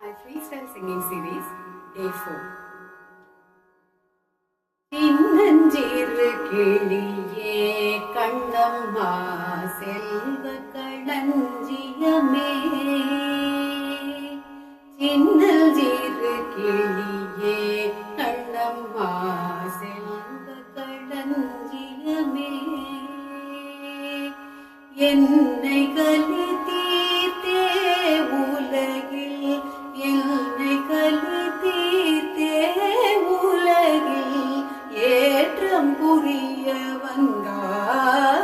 My freestyle singing series, Day 4. சின்னஞ்சிறு கிளியே கண்ணம்மா செல்வ களஞ்சியமே, சின்னஞ்சிறு கிளியே கண்ணம்மா செல்வ களஞ்சியமே, என்னை கலி தீர்த்தே உலகில், என்னை கலி தீர்த்தே உலகில் ஏற்றம் புரிய வந்தாய்.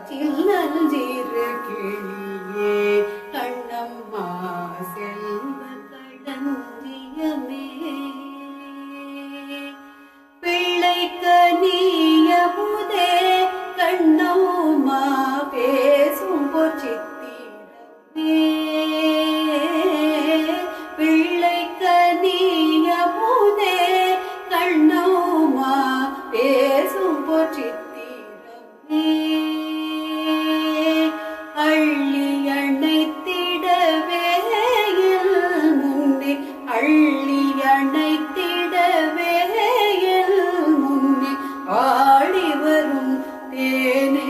சின்னஞ்சிறு கிளியே கண்ணம்மா செல்வ களஞ்சியமே, பிள்ளைக்கனியமுதே கண்ணம்மா பேசும் பொற்சித்திரமே, பிள்ளைக்கனியமுதே கண்ணம்மா பேசும் பொற்சித்திரமே, அள்ளி அணைத்திடவே முன்னே, அள்ளி அணைத்திடவே முன்னே ஆடி வரும் தேனே,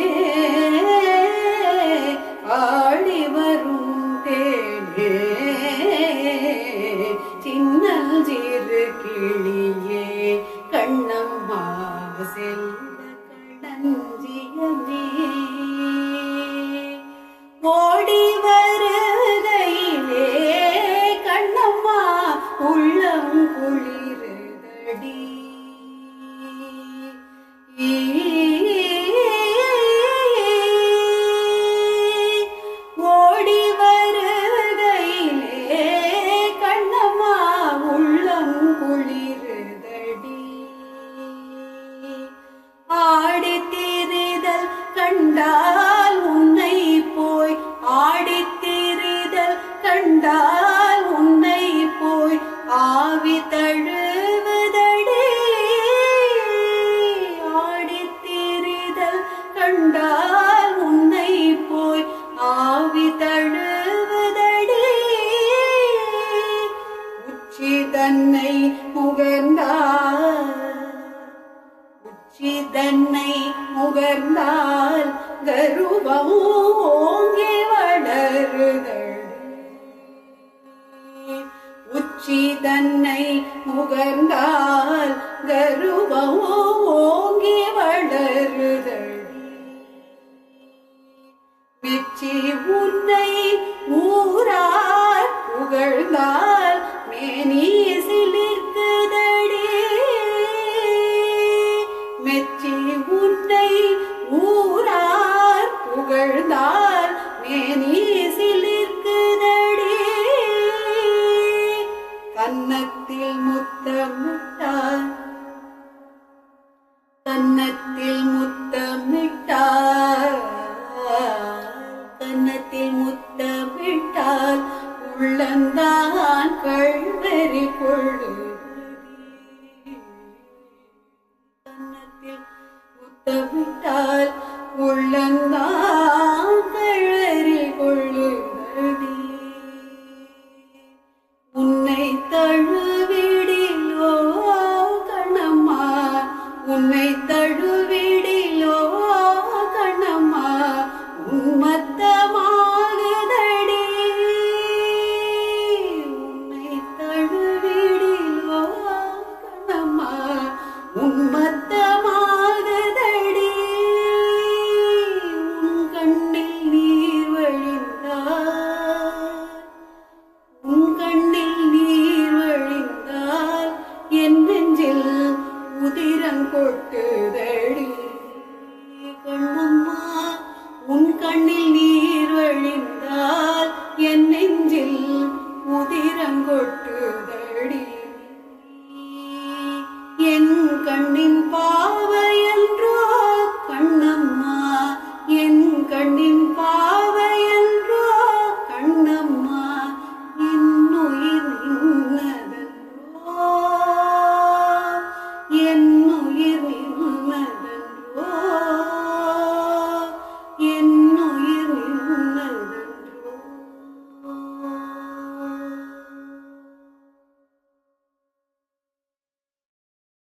ஆடி வரும் தேனே, சின்னஞ்சிறு கிளியே கண்ணம்மா செல்வ களஞ்சியமே, ஓடி வருகையிலே கண்ணம்மா உள்ளம் குளிருதடி, ஓடி வருகையிலே கண்ணம்மா உள்ளம் குளிருதடி, ஆடி திரிதல் கண்டால் உன்னை போய், ஆடி திரிதல் கண்டால் உன்னை போய் ஆவி தழுவுதடி, ஆடி திரிதல் கண்டால் உன்னை போய் ஆவி தழுவுதடி, உச்சி தன்னை முகர்ந்தால், உச்சி தன்னை முகர்ந்தால் கருவம் ஓங்கி வளருதடி, உச்சி தன்னை முகர்ந்தால் கருவம் ஓங்கி வளருதடி, மெச்சி உன்னை ஊரார் புகழ்ந்தால் மேனி சிலிர்க்குதடி, மெச்சி உன்னை ஊரார் புகழ்ந்தால் மேனி